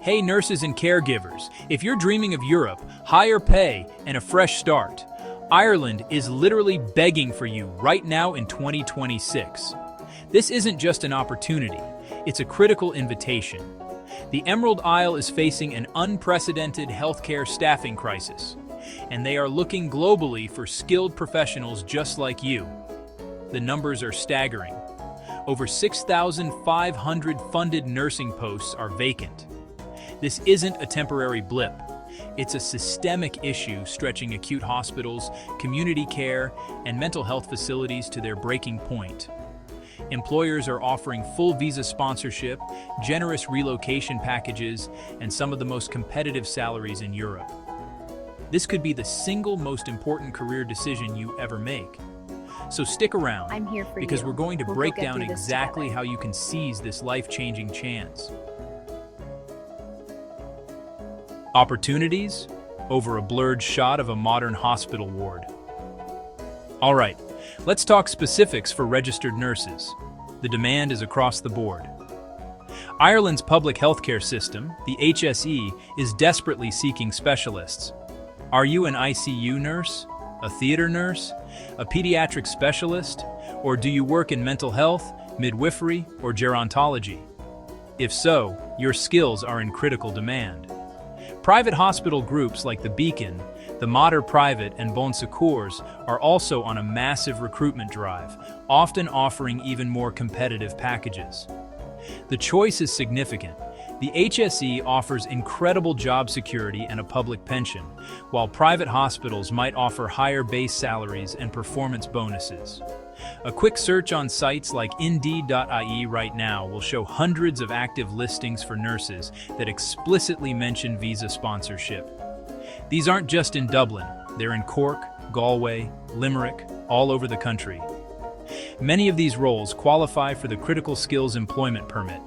Hey nurses and caregivers, if you're dreaming of Europe, higher pay, and a fresh start, Ireland is literally begging for you right now in 2026. This isn't just an opportunity, it's a critical invitation. The Emerald Isle is facing an unprecedented healthcare staffing crisis, and they are looking globally for skilled professionals just like you. The numbers are staggering. Over 6,500 funded nursing posts are vacant. This isn't a temporary blip. It's a systemic issue stretching acute hospitals, community care, and mental health facilities to their breaking point. Employers are offering full visa sponsorship, generous relocation packages, and some of the most competitive salaries in Europe. This could be the single most important career decision you ever make. So stick around, I'm here for because you. we're going to We'll break get down through this exactly together. how you can seize this life-changing chance. Opportunities over a blurred shot of a modern hospital ward. All right, let's talk specifics for registered nurses. The demand is across the board. Ireland's public healthcare system, the HSE, is desperately seeking specialists. Are you an ICU nurse, a theater nurse, a pediatric specialist, or do you work in mental health, midwifery, or gerontology? If so, your skills are in critical demand. Private hospital groups like the Beacon, the Mater Private, and Bon Secours are also on a massive recruitment drive, often offering even more competitive packages. The choice is significant. The HSE offers incredible job security and a public pension, while private hospitals might offer higher base salaries and performance bonuses. A quick search on sites like Indeed.ie right now will show hundreds of active listings for nurses that explicitly mention visa sponsorship. These aren't just in Dublin, they're in Cork, Galway, Limerick, all over the country. Many of these roles qualify for the Critical Skills Employment Permit,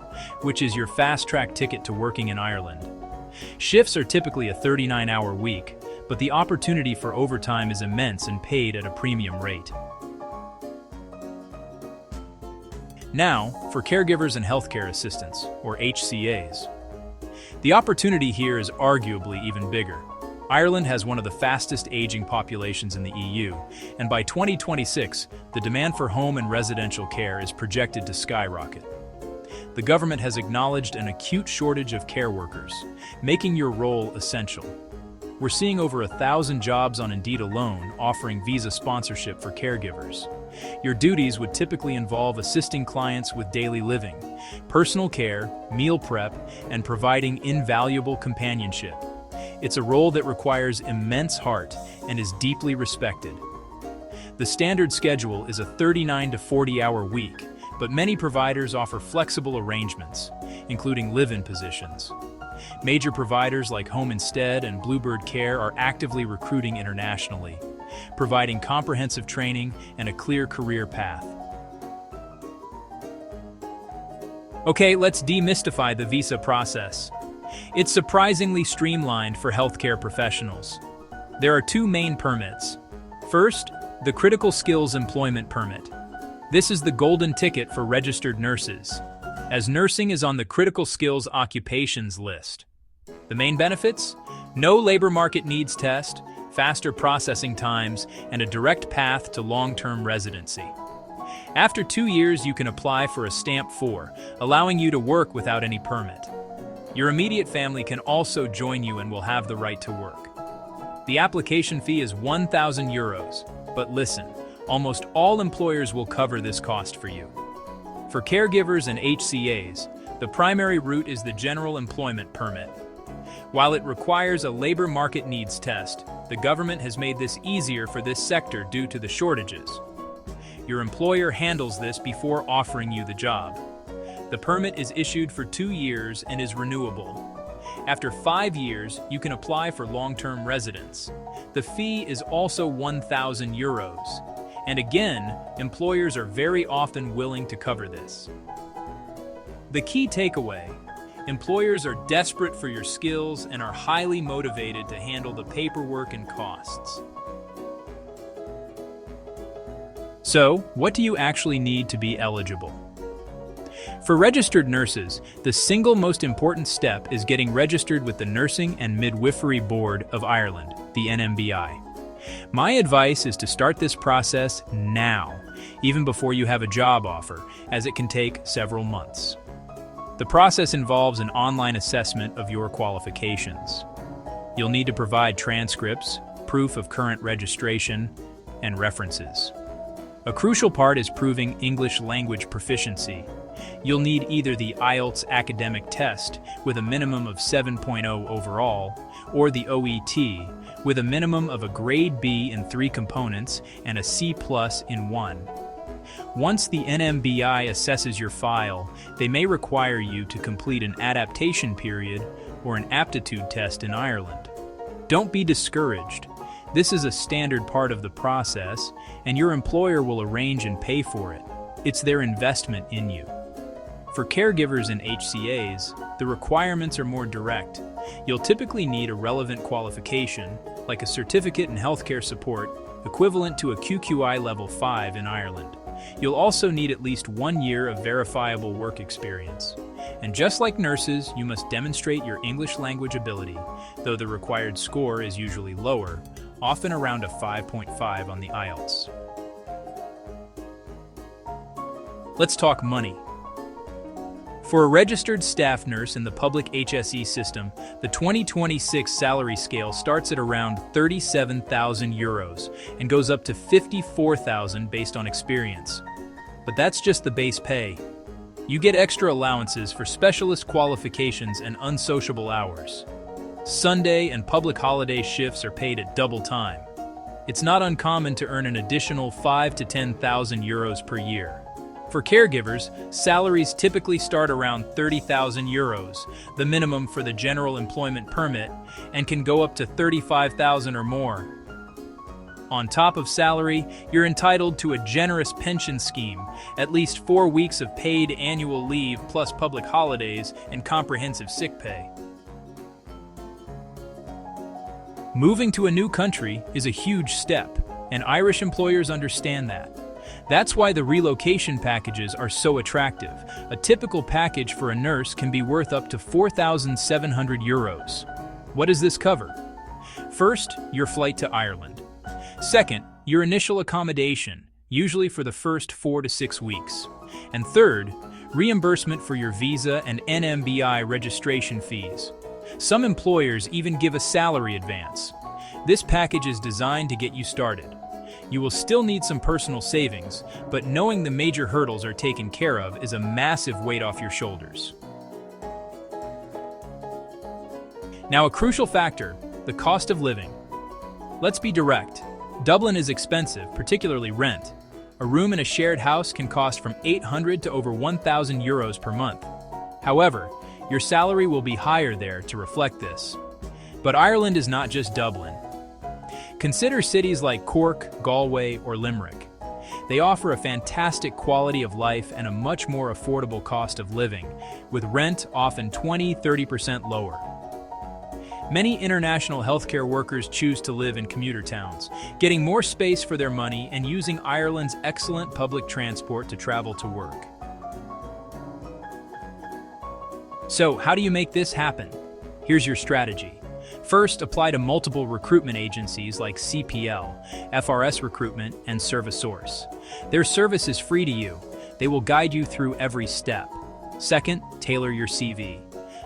which is your fast-track ticket to working in Ireland. Shifts are typically a 39-hour week, but the opportunity for overtime is immense and paid at a premium rate. Now, for caregivers and healthcare assistants, or HCAs. The opportunity here is arguably even bigger. Ireland has one of the fastest aging populations in the EU, and by 2026, the demand for home and residential care is projected to skyrocket. The government has acknowledged an acute shortage of care workers, making your role essential. We're seeing over 1,000 jobs on Indeed alone offering visa sponsorship for caregivers. Your duties would typically involve assisting clients with daily living, personal care, meal prep, and providing invaluable companionship. It's a role that requires immense heart and is deeply respected. The standard schedule is a 39 to 40-hour week, but many providers offer flexible arrangements, including live-in positions. Major providers like Home Instead and Bluebird Care are actively recruiting internationally, providing comprehensive training and a clear career path. Okay, let's demystify the visa process. It's surprisingly streamlined for healthcare professionals. There are two main permits. First, the Critical Skills Employment Permit. This is the golden ticket for registered nurses, as nursing is on the Critical Skills Occupations list. The main benefits? No labor market needs test, faster processing times, and a direct path to long-term residency. After 2 years, you can apply for a Stamp 4, allowing you to work without any permit. Your immediate family can also join you and will have the right to work. The application fee is €1,000, but listen, almost all employers will cover this cost for you. For caregivers and HCAs, the primary route is the General Employment Permit. While it requires a labor market needs test, the government has made this easier for this sector due to the shortages. Your employer handles this before offering you the job. The permit is issued for 2 years and is renewable. After 5 years, you can apply for long-term residence. The fee is also €1,000. And again, employers are very often willing to cover this. The key takeaway: employers are desperate for your skills and are highly motivated to handle the paperwork and costs. So, what do you actually need to be eligible? For registered nurses, the single most important step is getting registered with the Nursing and Midwifery Board of Ireland, the NMBI. My advice is to start this process now, even before you have a job offer, as it can take several months. The process involves an online assessment of your qualifications. You'll need to provide transcripts, proof of current registration, and references. A crucial part is proving English language proficiency. You'll need either the IELTS academic test with a minimum of 7.0 overall, or the OET with a minimum of a grade B in 3 components and a C+ in 1. Once the NMBI assesses your file, they may require you to complete an adaptation period or an aptitude test in Ireland. Don't be discouraged. This is a standard part of the process, and your employer will arrange and pay for it. It's their investment in you. For caregivers and HCAs, the requirements are more direct. You'll typically need a relevant qualification, like a certificate in healthcare support, equivalent to a QQI Level 5 in Ireland. You'll also need at least 1 year of verifiable work experience. And just like nurses, you must demonstrate your English language ability, though the required score is usually lower, often around a 5.5 on the IELTS. Let's talk money. For a registered staff nurse in the public HSE system, the 2026 salary scale starts at around €37,000 and goes up to €54,000 based on experience. But that's just the base pay. You get extra allowances for specialist qualifications and unsociable hours. Sunday and public holiday shifts are paid at double time. It's not uncommon to earn an additional €5,000 to €10,000 per year. For caregivers, salaries typically start around €30,000, the minimum for the general employment permit, and can go up to $35,000 or more. On top of salary, you're entitled to a generous pension scheme, at least 4 weeks of paid annual leave plus public holidays and comprehensive sick pay. Moving to a new country is a huge step, and Irish employers understand that. That's why the relocation packages are so attractive. A typical package for a nurse can be worth up to €4,700. What does this cover? First, your flight to Ireland. Second, your initial accommodation, usually for the first 4 to 6 weeks. And third, reimbursement for your visa and NMBI registration fees. Some employers even give a salary advance. This package is designed to get you started. You will still need some personal savings, but knowing the major hurdles are taken care of is a massive weight off your shoulders. Now, a crucial factor, the cost of living. Let's be direct. Dublin is expensive, particularly rent. A room in a shared house can cost from €800 to over €1,000 per month. However, your salary will be higher there to reflect this. But Ireland is not just Dublin. Consider cities like Cork, Galway, or Limerick. They offer a fantastic quality of life and a much more affordable cost of living, with rent often 20–30% lower. Many international healthcare workers choose to live in commuter towns, getting more space for their money and using Ireland's excellent public transport to travel to work. So, how do you make this happen? Here's your strategy. First, apply to multiple recruitment agencies like CPL, FRS Recruitment, and Servisource. Their service is free to you. They will guide you through every step. Second, tailor your CV.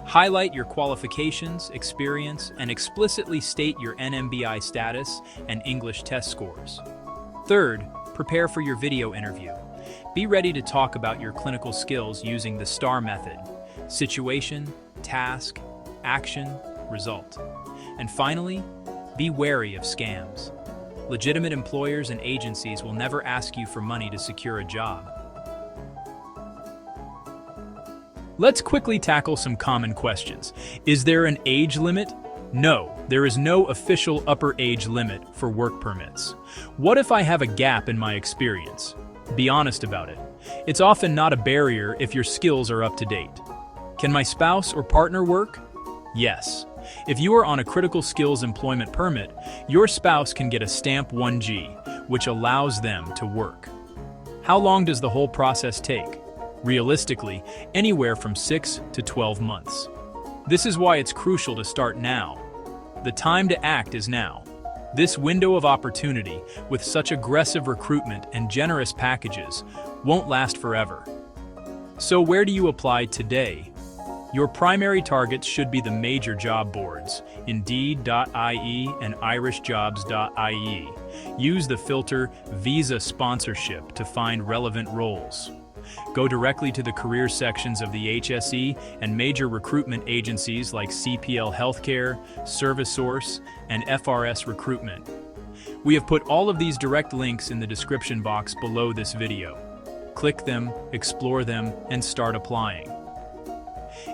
Highlight your qualifications, experience, and explicitly state your NMBI status and English test scores. Third, prepare for your video interview. Be ready to talk about your clinical skills using the STAR method: situation, task, action, result. And finally, be wary of scams. Legitimate employers and agencies will never ask you for money to secure a job. Let's quickly tackle some common questions. Is there an age limit? No, there is no official upper age limit for work permits. What if I have a gap in my experience? Be honest about it. It's often not a barrier if your skills are up to date. Can my spouse or partner work? Yes. If you are on a critical skills employment permit, your spouse can get a stamp 1G, which allows them to work. How long does the whole process take? Realistically, anywhere from 6 to 12 months. This is why it's crucial to start now. The time to act is now. This window of opportunity, with such aggressive recruitment and generous packages, won't last forever. So where do you apply today? Your primary targets should be the major job boards, Indeed.ie and IrishJobs.ie. Use the filter Visa Sponsorship to find relevant roles. Go directly to the career sections of the HSE and major recruitment agencies like CPL Healthcare, Servisource, and FRS Recruitment. We have put all of these direct links in the description box below this video. Click them, explore them, and start applying.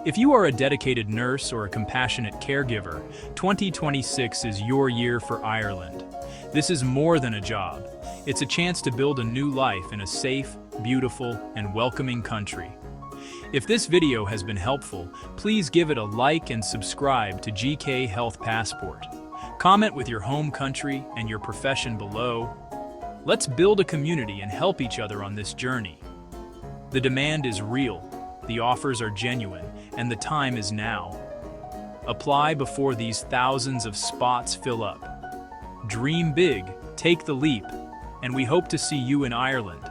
If you are a dedicated nurse or a compassionate caregiver, 2026 is your year for Ireland. This is more than a job. It's a chance to build a new life in a safe, beautiful, and welcoming country. If this video has been helpful, please give it a like and subscribe to GK Health Passport. Comment with your home country and your profession below. Let's build a community and help each other on this journey. The demand is real, the offers are genuine, and the time is now. Apply before these thousands of spots fill up. Dream big, take the leap, and we hope to see you in Ireland.